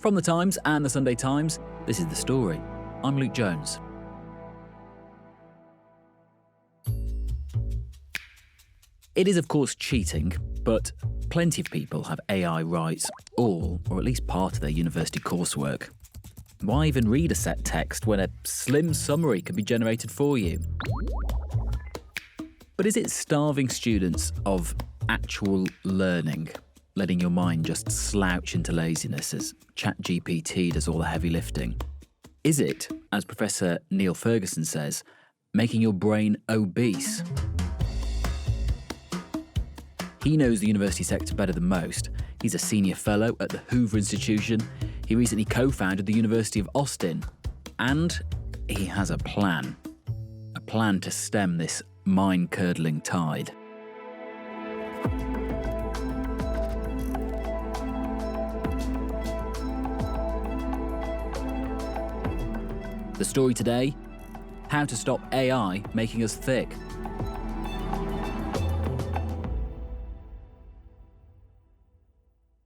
From The Times and The Sunday Times, this is The Story. I'm Luke Jones. It is, of course, cheating, but plenty of people have AI write all, or at least part of their university coursework. Why even read a set text when a slim summary can be generated for you? But is it starving students of actual learning, letting your mind just slouch into laziness as ChatGPT does all the heavy lifting? Is it, as Professor Niall Ferguson says, making your brain obese? He knows the university sector better than most. He's a senior fellow at the Hoover Institution. He recently co-founded the University of Austin. And he has a plan to stem this mind-curdling tide. The story today: how to stop AI making us thick.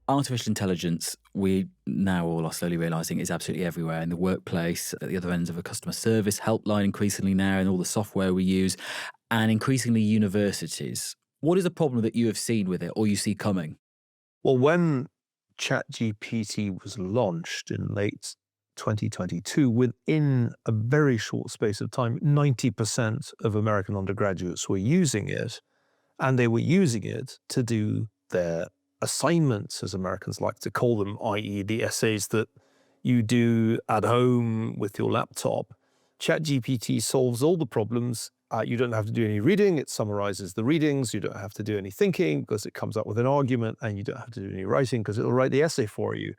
Artificial intelligence, we now all are slowly realising, is absolutely everywhere, in the workplace, at the other ends of a customer service helpline increasingly now, and all the software we use, and increasingly universities. What is a problem that you have seen with it, or you see coming? Well, when ChatGPT was launched in late 2022, within a very short space of time, 90% of American undergraduates were using it, and they were using it to do their assignments, as Americans like to call them, i.e. the essays that you do at home with your laptop. ChatGPT solves all the problems. You don't have to do any reading. It summarizes the readings. You don't have to do any thinking because it comes up with an argument, and you don't have to do any writing because it'll write the essay for you.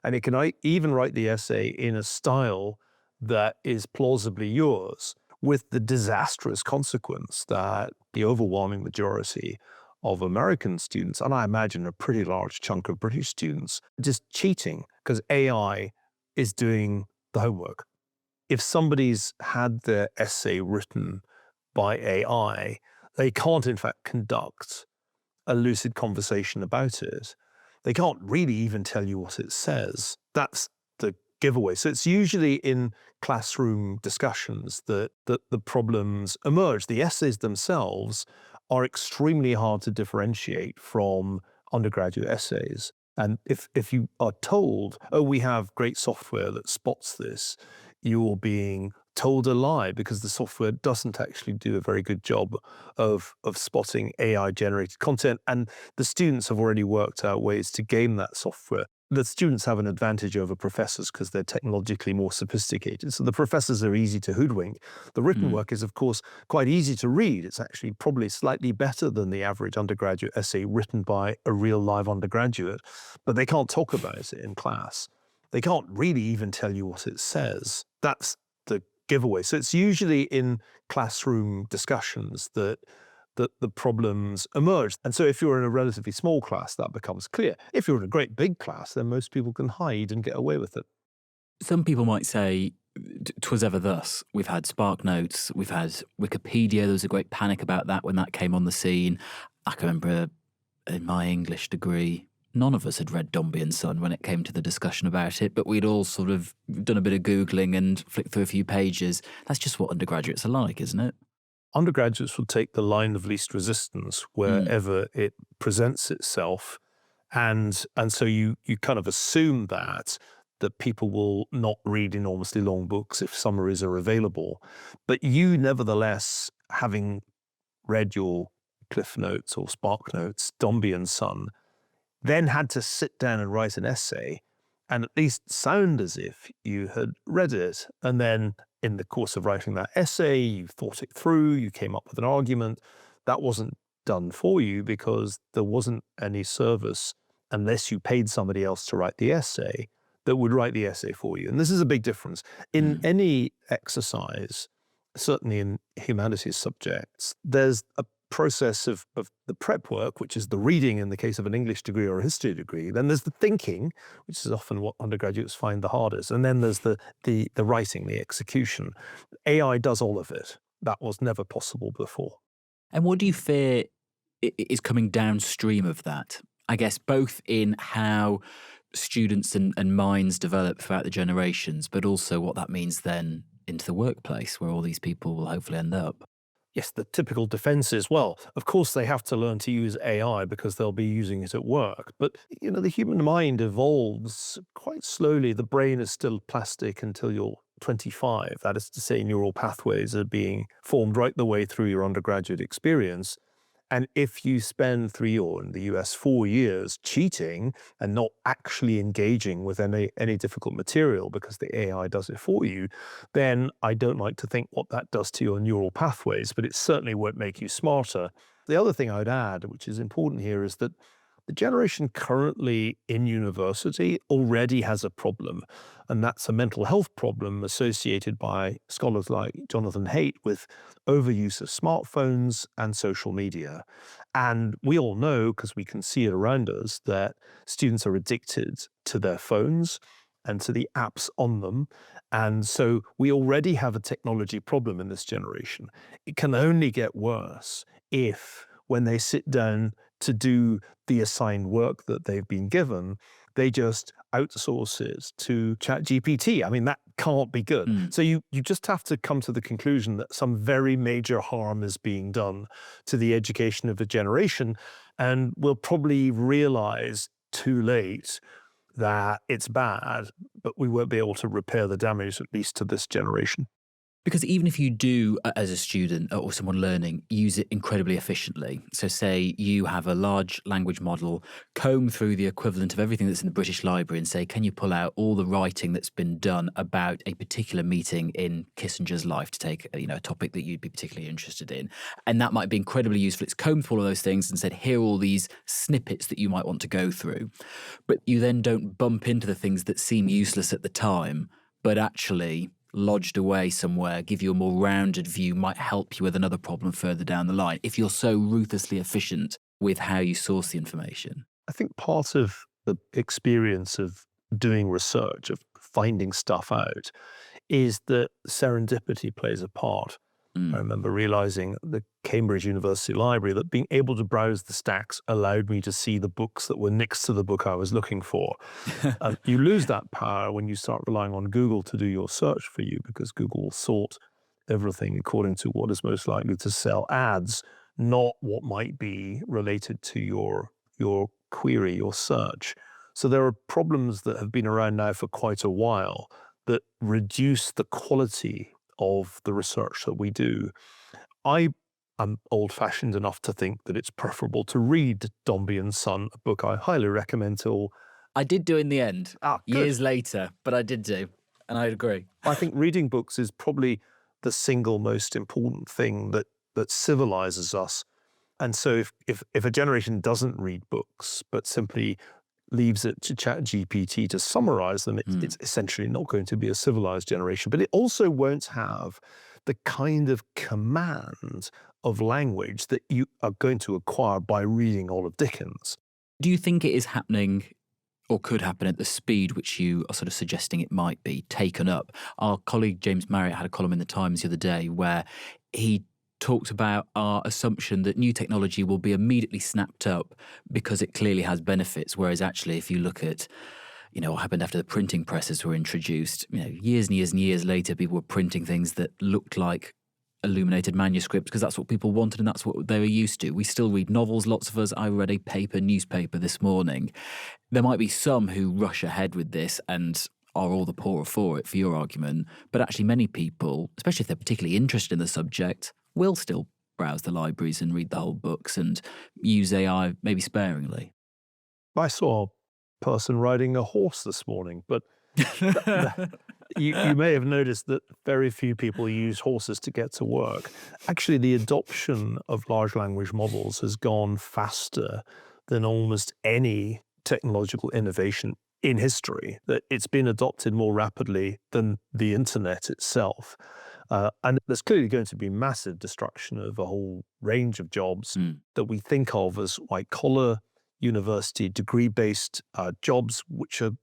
And it can even write the essay in a style that is plausibly yours, with the disastrous consequence that the overwhelming majority of American students, and I imagine a pretty large chunk of British students, just cheating because AI is doing the homework. If somebody's had their essay written by AI, they can't in fact conduct a lucid conversation about it. They can't really even tell you what it says. That's the giveaway. So it's usually in classroom discussions that the problems emerge. The essays themselves are extremely hard to differentiate from undergraduate essays. And if you are told, oh, we have great software that spots this, you're being told a lie, because the software doesn't actually do a very good job of spotting AI-generated content. And the students have already worked out ways to game that software. The students have an advantage over professors because they're technologically more sophisticated. So the professors are easy to hoodwink. The written work is, of course, quite easy to read. It's actually probably slightly better than the average undergraduate essay written by a real live undergraduate, but they can't talk about it in class. They can't really even tell you what it says. That's the giveaway. So it's usually in classroom discussions that the problems emerge. And so if you're in a relatively small class, that becomes clear. If you're in a great big class, then most people can hide and get away with it. Some people might say, 'twas ever thus. We've had Spark Notes, we've had Wikipedia. There was a great panic about that when that came on the scene. I can remember in my English degree, none of us had read Dombey and Son when it came to the discussion about it, but we'd all sort of done a bit of Googling and flicked through a few pages. That's just what undergraduates are like, isn't it? Undergraduates will take the line of least resistance wherever it presents itself. And so you kind of assume that people will not read enormously long books if summaries are available. But you, nevertheless, having read your Cliff Notes or Spark Notes, Dombey and Son, then had to sit down and write an essay and at least sound as if you had read it. And then in the course of writing that essay, you thought it through, you came up with an argument. That wasn't done for you because there wasn't any service, unless you paid somebody else to write the essay, that would write the essay for you. And this is a big difference. In any exercise, certainly in humanities subjects, there's a process of the prep work, which is the reading in the case of an English degree or a history degree. Then there's the thinking, which is often what undergraduates find the hardest. And then there's the writing, the execution. AI does all of it. That was never possible before. And what do you fear is coming downstream of that? I guess both in how students and minds develop throughout the generations, but also what that means then into the workplace where all these people will hopefully end up. Yes, the typical defense is, well, of course they have to learn to use AI because they'll be using it at work. But, the human mind evolves quite slowly. The brain is still plastic until you're 25. That is to say, neural pathways are being formed right the way through your undergraduate experience. And if you spend 3, or in the US, 4 years cheating and not actually engaging with any difficult material because the AI does it for you, then I don't like to think what that does to your neural pathways, but it certainly won't make you smarter. The other thing I'd add, which is important here, is that the generation currently in university already has a problem, and that's a mental health problem associated by scholars like Jonathan Haidt with overuse of smartphones and social media. And we all know, because we can see it around us, that students are addicted to their phones and to the apps on them. And so we already have a technology problem in this generation. It can only get worse if, when they sit down to do the assigned work that they've been given, they just outsource it to ChatGPT. I mean, that can't be good. So you just have to come to the conclusion that some very major harm is being done to the education of a generation, and we'll probably realize too late that it's bad, but we won't be able to repair the damage, at least to this generation. Because even if you do, as a student or someone learning, use it incredibly efficiently. So say you have a large language model, comb through the equivalent of everything that's in the British Library and say, can you pull out all the writing that's been done about a particular meeting in Kissinger's life, to take a topic that you'd be particularly interested in. And that might be incredibly useful. It's combed through all of those things and said, here are all these snippets that you might want to go through. But you then don't bump into the things that seem useless at the time, but actually lodged away somewhere, give you a more rounded view, might help you with another problem further down the line, if you're so ruthlessly efficient with how you source the information. I think part of the experience of doing research, of finding stuff out, is that serendipity plays a part. I remember realizing at the Cambridge University Library that being able to browse the stacks allowed me to see the books that were next to the book I was looking for. You lose that power when you start relying on Google to do your search for you, because Google will sort everything according to what is most likely to sell ads, not what might be related to your query, your search. So there are problems that have been around now for quite a while that reduce the quality of the research that we do. I am old-fashioned enough to think that it's preferable to read Dombey and Son, a book I highly recommend to all. I did do in the end, Good. years later, but I did do, and I agree. I think reading books is probably the single most important thing that civilizes us. And so if a generation doesn't read books, but simply leaves it to ChatGPT to summarize them, it's essentially not going to be a civilized generation. But it also won't have the kind of command of language that you are going to acquire by reading all of Dickens. Do you think it is happening, or could happen, at the speed which you are sort of suggesting it might be taken up? Our colleague James Marriott had a column in the Times the other day where he talked about our assumption that new technology will be immediately snapped up because it clearly has benefits, whereas actually if you look at what happened after the printing presses were introduced, years and years and years later, people were printing things that looked like illuminated manuscripts because that's what people wanted and that's what they were used to. We still read novels, lots of us. I read a newspaper this morning. There might be some who rush ahead with this and are all the poorer for it, for your argument, but actually many people, especially if they're particularly interested in the subject, will still browse the libraries and read the whole books and use AI maybe sparingly. I saw a person riding a horse this morning, but you may have noticed that very few people use horses to get to work. Actually, the adoption of large language models has gone faster than almost any technological innovation in history. That it's been adopted more rapidly than the internet itself. And there's clearly going to be massive destruction of a whole range of jobs that we think of as white-collar, university degree-based jobs, which are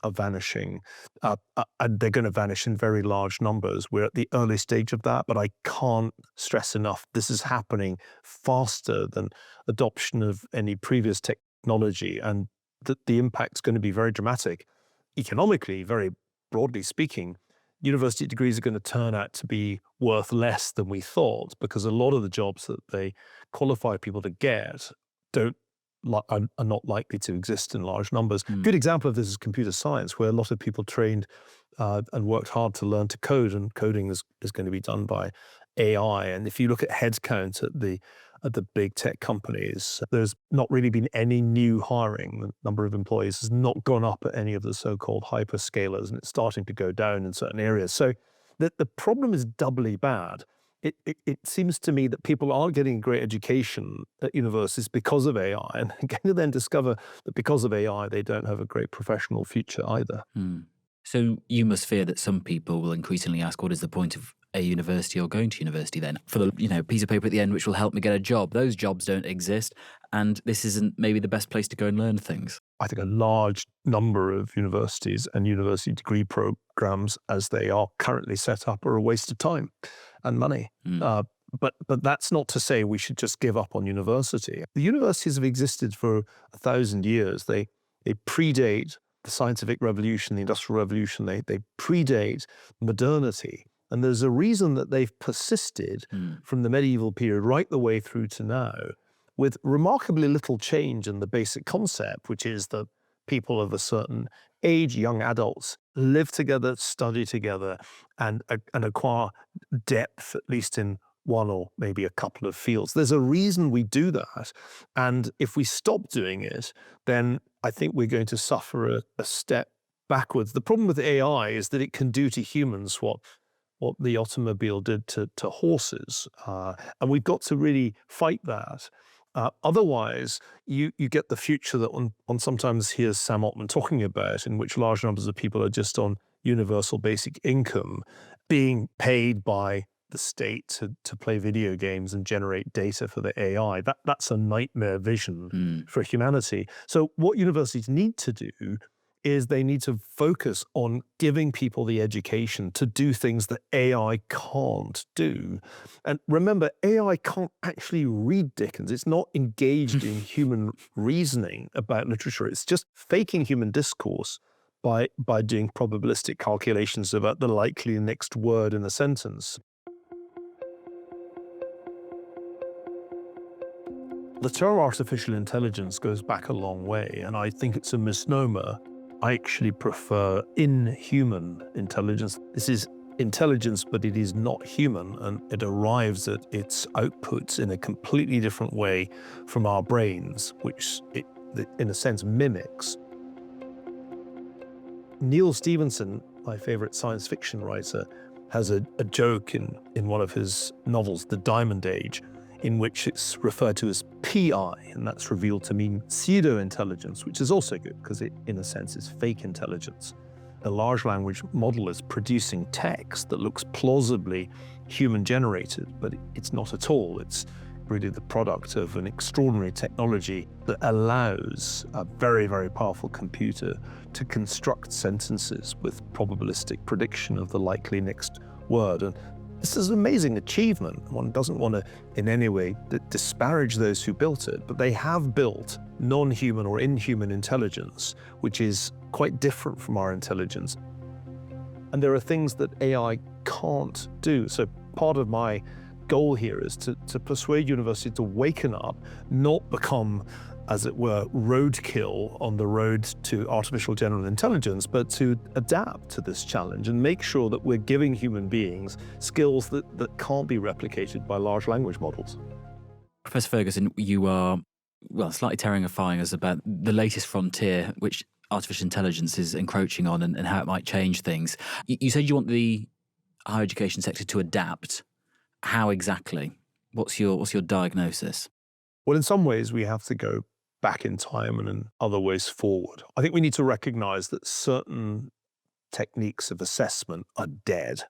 vanishing. And they're going to vanish in very large numbers. We're at the early stage of that, but I can't stress enough, this is happening faster than adoption of any previous technology. And that the impact's going to be very dramatic. Economically, very broadly speaking, university degrees are going to turn out to be worth less than we thought, because a lot of the jobs that they qualify people to get are not likely to exist in large numbers. Good example of this is computer science, where a lot of people trained and worked hard to learn to code, and coding is going to be done by AI. And if you look at headcount at the big tech companies, there's not really been any new hiring. The number of employees has not gone up at any of the so-called hyperscalers, and it's starting to go down in certain areas. So the problem is doubly bad. It seems to me that people are getting great education at universities because of AI, and going to then discover that because of AI, they don't have a great professional future either. So you must fear that some people will increasingly ask, what is the point of a university or going to university then? For the piece of paper at the end which will help me get a job. Those jobs don't exist, and this isn't maybe the best place to go and learn things. I think a large number of universities and university degree programs, as they are currently set up, are a waste of time and money. But that's not to say we should just give up on university. The universities have existed for 1,000 years. They predate the scientific revolution, the industrial revolution. They predate modernity. And there's a reason that they've persisted from the medieval period right the way through to now, with remarkably little change in the basic concept, which is that people of a certain age, young adults, live together, study together, and acquire depth, at least in one or maybe a couple of fields. There's a reason we do that. And if we stop doing it, then I think we're going to suffer a step backwards. The problem with AI is that it can do to humans what the automobile did to horses. And we've got to really fight that. Otherwise, you get the future that one sometimes hears Sam Altman talking about, in which large numbers of people are just on universal basic income, being paid by the state to play video games and generate data for the AI. That's a nightmare vision for humanity. So what universities need to do is they need to focus on giving people the education to do things that AI can't do. And remember, AI can't actually read Dickens. It's not engaged in human reasoning about literature. It's just faking human discourse by doing probabilistic calculations about the likely next word in a sentence. The term artificial intelligence goes back a long way, and I think it's a misnomer. I actually prefer inhuman intelligence. This is intelligence, but it is not human, and it arrives at its outputs in a completely different way from our brains, which it, in a sense, mimics. Neil Stevenson, my favorite science fiction writer, has a joke in one of his novels, The Diamond Age, in which it's referred to as PI, and that's revealed to mean pseudo-intelligence, which is also good because it, in a sense, is fake intelligence. A large language model is producing text that looks plausibly human-generated, but it's not at all. It's really the product of an extraordinary technology that allows a very, very powerful computer to construct sentences with probabilistic prediction of the likely next word. And this is an amazing achievement. One doesn't want to in any way disparage those who built it, but they have built non-human or inhuman intelligence, which is quite different from our intelligence. And there are things that AI can't do. So part of my goal here is to persuade universities to waken up, not become, as it were, roadkill on the road to artificial general intelligence, but to adapt to this challenge and make sure that we're giving human beings skills that can't be replicated by large language models. Professor Ferguson, you are, slightly terrifying us about the latest frontier, which artificial intelligence is encroaching on and how it might change things. You said you want the higher education sector to adapt. How exactly? What's your diagnosis? Well, in some ways, we have to go back in time and in other ways forward. I think we need to recognize that certain techniques of assessment are dead.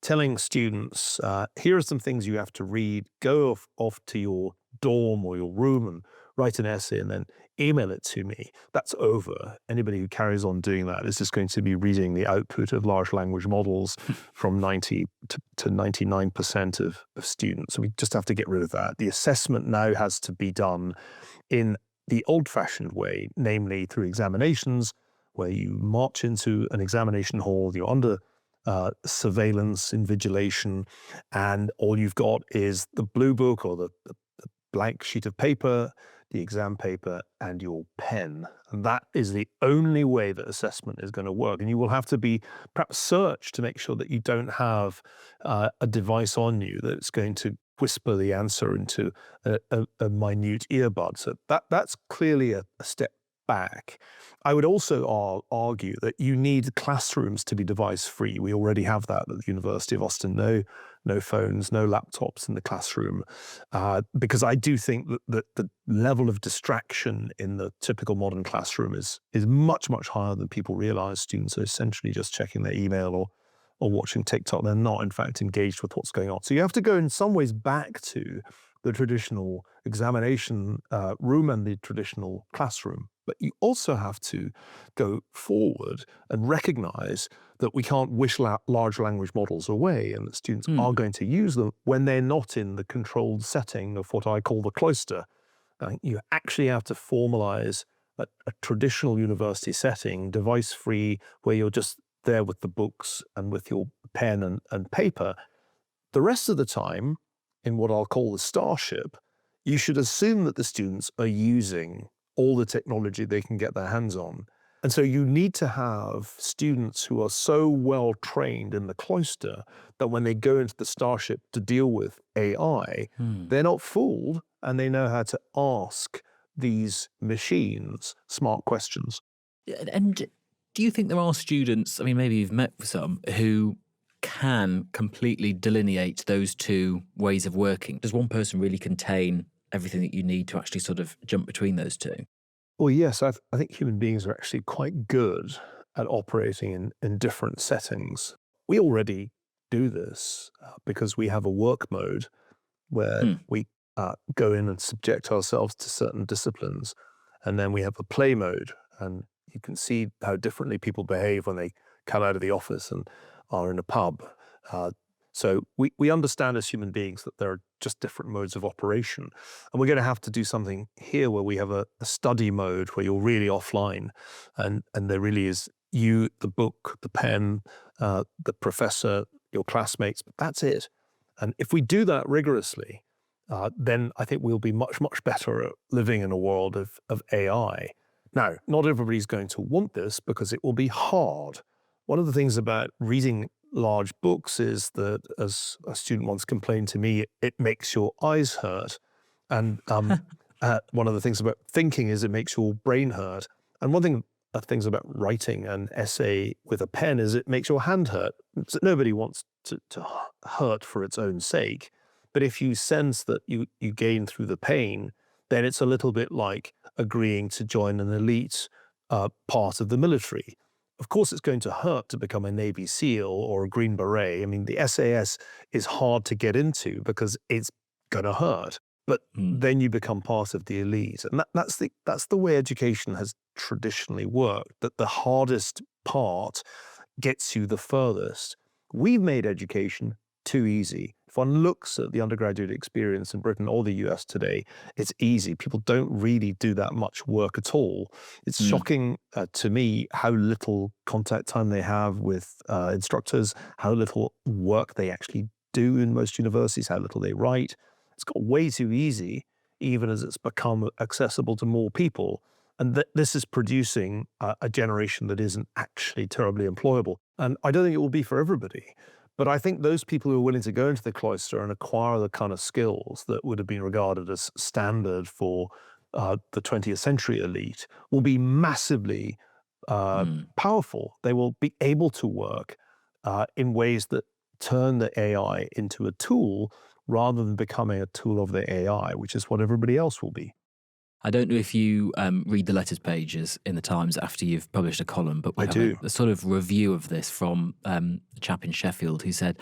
Telling students, here are some things you have to read, go off to your dorm or your room and write an essay and then email it to me. That's over. Anybody who carries on doing that is just going to be reading the output of large language models from 90 to 99% of students. So we just have to get rid of that. The assessment now has to be done in the old-fashioned way, namely through examinations, where you march into an examination hall, you're under surveillance, invigilation, and all you've got is the blue book or the blank sheet of paper, the exam paper, and your pen. And that is the only way that assessment is going to work. And you will have to be perhaps searched to make sure that you don't have a device on you that's going to whisper the answer into a minute earbud. So that's clearly a step back. I would also argue that you need classrooms to be device-free. We already have that at the University of Austin. No phones, no laptops in the classroom, because I do think that the level of distraction in the typical modern classroom is much, much higher than people realize. Students are essentially just checking their email or watching TikTok. They're not, in fact, engaged with what's going on. So you have to go in some ways back to the traditional examination room and the traditional classroom. But you also have to go forward and recognize that we can't wish large language models away, and that students are going to use them when they're not in the controlled setting of what I call the cloister. You actually have to formalize a traditional university setting, device-free, where you're just there with the books and with your pen and paper. The rest of the time, in what I'll call the starship, you should assume that the students are using all the technology they can get their hands on. And so you need to have students who are so well trained in the cloister that when they go into the starship to deal with AI, they're not fooled and they know how to ask these machines smart questions. And do you think there are students, I mean, maybe you've met with some, who can completely delineate those two ways of working? Does one person really contain everything that you need to actually sort of jump between those two? Well, yes, I think human beings are actually quite good at operating in different settings. We already do this because we have a work mode where we go in and subject ourselves to certain disciplines. And then we have a play mode, and you can see how differently people behave when they come out of the office and are in a pub. So we understand as human beings that there are just different modes of operation. And we're going to have to do something here where we have a study mode where you're really offline and there really is you, the book, the pen, the professor, your classmates, but that's it. And if we do that rigorously, then I think we'll be much, much better at living in a world of AI. Now, not everybody's going to want this because it will be hard. One of the things about reading large books is that, as a student once complained to me, it makes your eyes hurt. And one of the things about thinking is it makes your brain hurt. And one thing, things about writing an essay with a pen is it makes your hand hurt. So nobody wants to hurt for its own sake. But if you sense that you gain through the pain, then it's a little bit like agreeing to join an elite part of the military. Of course, it's going to hurt to become a Navy SEAL or a Green Beret. I mean, the SAS is hard to get into because it's going to hurt. But then you become part of the elite. And that's the way education has traditionally worked, that the hardest part gets you the furthest. We've made education too easy. If one looks at the undergraduate experience in Britain or the US today, it's easy. People don't really do that much work at all. It's shocking to me how little contact time they have with instructors, how little work they actually do in most universities, how little they write. It's got way too easy, even as it's become accessible to more people. And this is producing a generation that isn't actually terribly employable. And I don't think it will be for everybody. But I think those people who are willing to go into the cloister and acquire the kind of skills that would have been regarded as standard for the 20th century elite will be massively powerful. They will be able to work in ways that turn the AI into a tool rather than becoming a tool of the AI, which is what everybody else will be. I don't know if you read the letters pages in the Times after you've published a column, but we have do. a sort of review of this from a chap in Sheffield who said,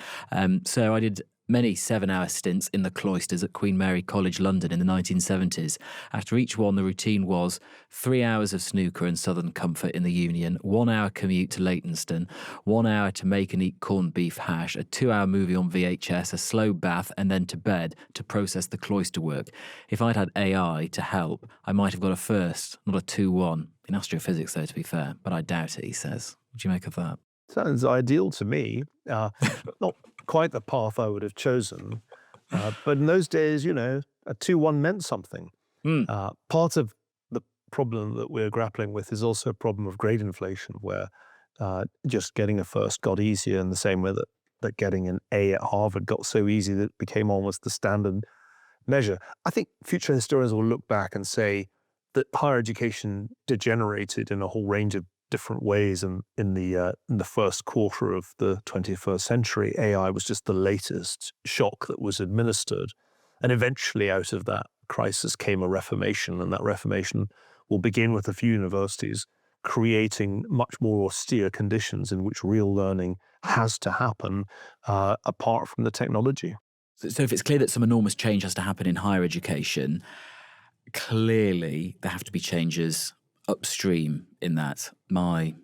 so I did many 7-hour stints in the cloisters at Queen Mary College, London in the 1970s. After each one, the routine was 3 hours of snooker and Southern comfort in the Union, 1 hour commute to Leytonstone, 1 hour to make and eat corned beef hash, a 2-hour movie on VHS, a slow bath, and then to bed to process the cloister work. If I'd had AI to help, I might have got a first, not a 2-1. In astrophysics, though, to be fair, but I doubt it, he says. What do you make of that? Sounds ideal to me. Not quite the path I would have chosen. But in those days, a 2-1 meant something. Part of the problem that we're grappling with is also a problem of grade inflation, where just getting a first got easier in the same way that getting an A at Harvard got so easy that it became almost the standard measure. I think future historians will look back and say that higher education degenerated in a whole range of different ways in the first quarter of the 21st century. AI was just the latest shock that was administered. And eventually out of that crisis came a reformation, and that reformation will begin with a few universities creating much more austere conditions in which real learning has to happen apart from the technology. So if it's clear that some enormous change has to happen in higher education, clearly there have to be changes upstream in that. My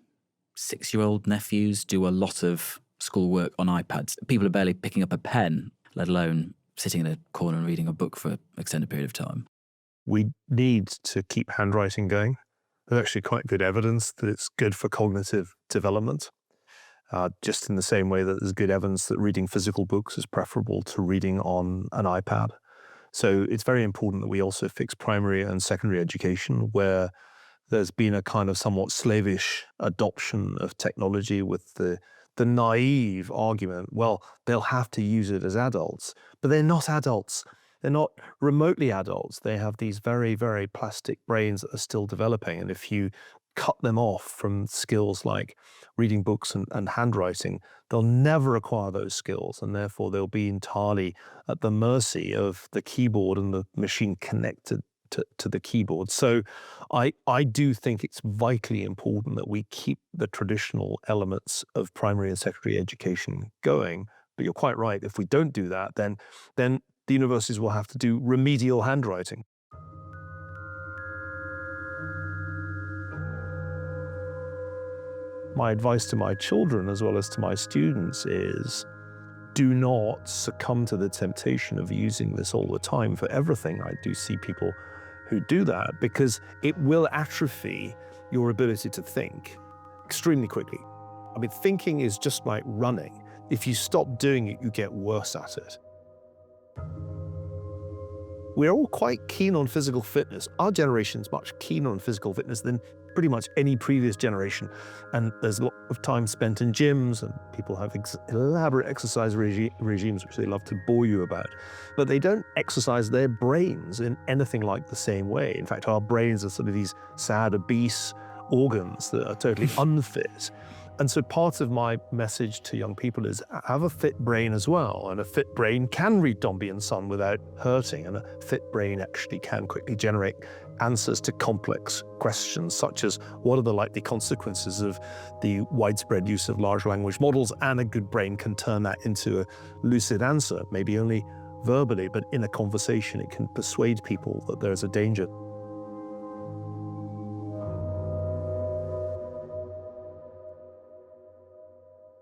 6-year-old nephews do a lot of schoolwork on iPads. People are barely picking up a pen, let alone sitting in a corner and reading a book for an extended period of time. We need to keep handwriting going. There's actually quite good evidence that it's good for cognitive development, just in the same way that there's good evidence that reading physical books is preferable to reading on an iPad. So it's very important that we also fix primary and secondary education, where there's been a kind of somewhat slavish adoption of technology with the naive argument, well, they'll have to use it as adults. But they're not adults. They're not remotely adults. They have these very, very plastic brains that are still developing. And if you cut them off from skills like reading books and handwriting, they'll never acquire those skills. And therefore, they'll be entirely at the mercy of the keyboard and the machine connected to the keyboard. So I do think it's vitally important that we keep the traditional elements of primary and secondary education going. But you're quite right. If we don't do that, then the universities will have to do remedial handwriting. My advice to my children as well as to my students is, do not succumb to the temptation of using this all the time for everything. I do see people who do that, because it will atrophy your ability to think extremely quickly. I mean, thinking is just like running. If you stop doing it, you get worse at it. We're all quite keen on physical fitness. Our generation's much keener on physical fitness than pretty much any previous generation. And there's a lot of time spent in gyms, and people have elaborate exercise regimes, which they love to bore you about. But they don't exercise their brains in anything like the same way. In fact, our brains are sort of these sad, obese organs that are totally unfit. And so part of my message to young people is have a fit brain as well. And a fit brain can read Dombey and Son without hurting. And a fit brain actually can quickly generate answers to complex questions, such as what are the likely consequences of the widespread use of large language models? And a good brain can turn that into a lucid answer, maybe only verbally, but in a conversation, it can persuade people that there's a danger.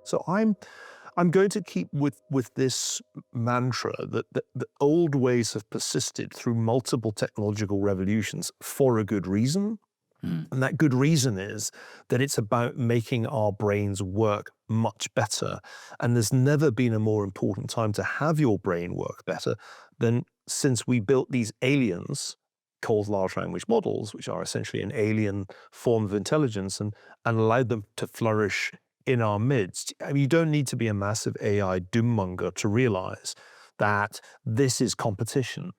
So I'm going to keep with this mantra that the old ways have persisted through multiple technological revolutions for a good reason. And that good reason is that it's about making our brains work much better. And there's never been a more important time to have your brain work better than since we built these aliens called large language models, which are essentially an alien form of intelligence, and allowed them to flourish in our midst. I mean, you don't need to be a massive AI doommonger to realize that this is competition.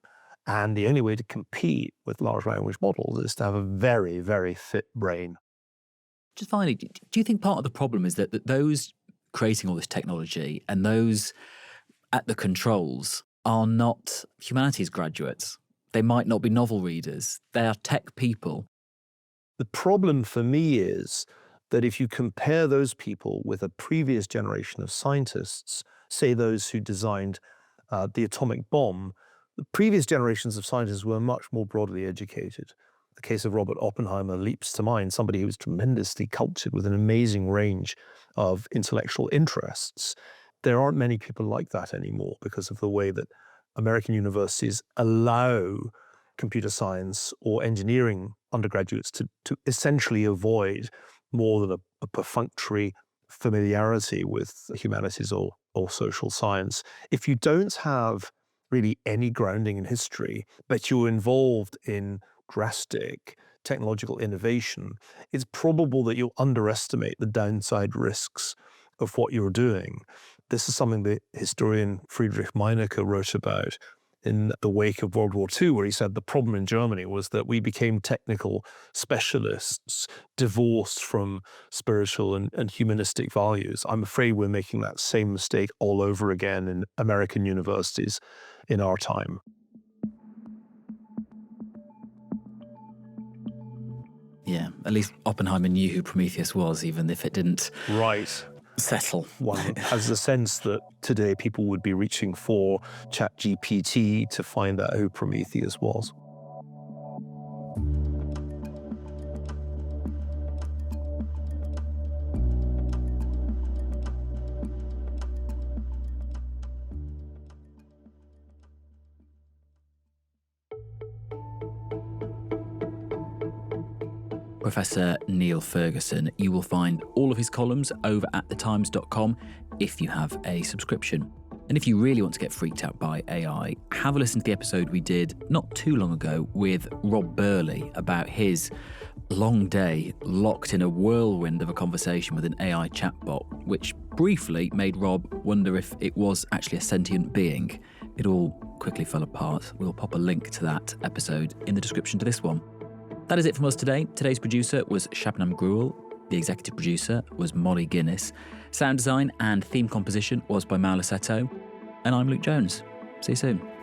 And the only way to compete with large language models is to have a very, very fit brain. Just finally, do you think part of the problem is that those creating all this technology and those at the controls are not humanities graduates? They might not be novel readers. They are tech people. The problem for me is that if you compare those people with a previous generation of scientists, say those who designed the atomic bomb, the previous generations of scientists were much more broadly educated. The case of Robert Oppenheimer leaps to mind, somebody who was tremendously cultured with an amazing range of intellectual interests. There aren't many people like that anymore because of the way that American universities allow computer science or engineering undergraduates to essentially avoid more than a perfunctory familiarity with humanities or social science. If you don't have really any grounding in history, but you're involved in drastic technological innovation, it's probable that you'll underestimate the downside risks of what you're doing. This is something that historian Friedrich Meinecke wrote about in the wake of World War II, where he said the problem in Germany was that we became technical specialists divorced from spiritual and humanistic values. I'm afraid we're making that same mistake all over again in American universities in our time. Yeah, at least Oppenheimer knew who Prometheus was, even if it didn't settle. One has the sense that today people would be reaching for ChatGPT to find out who Prometheus was. Professor Niall Ferguson. You will find all of his columns over at thetimes.com if you have a subscription. And if you really want to get freaked out by AI, have a listen to the episode we did not too long ago with Rob Burley about his long day locked in a whirlwind of a conversation with an AI chatbot, which briefly made Rob wonder if it was actually a sentient being. It all quickly fell apart. We'll pop a link to that episode in the description to this one. That is it from us today. Today's producer was Shabnam Grewal. The executive producer was Molly Guinness. Sound design and theme composition was by Mal Assetto. And I'm Luke Jones. See you soon.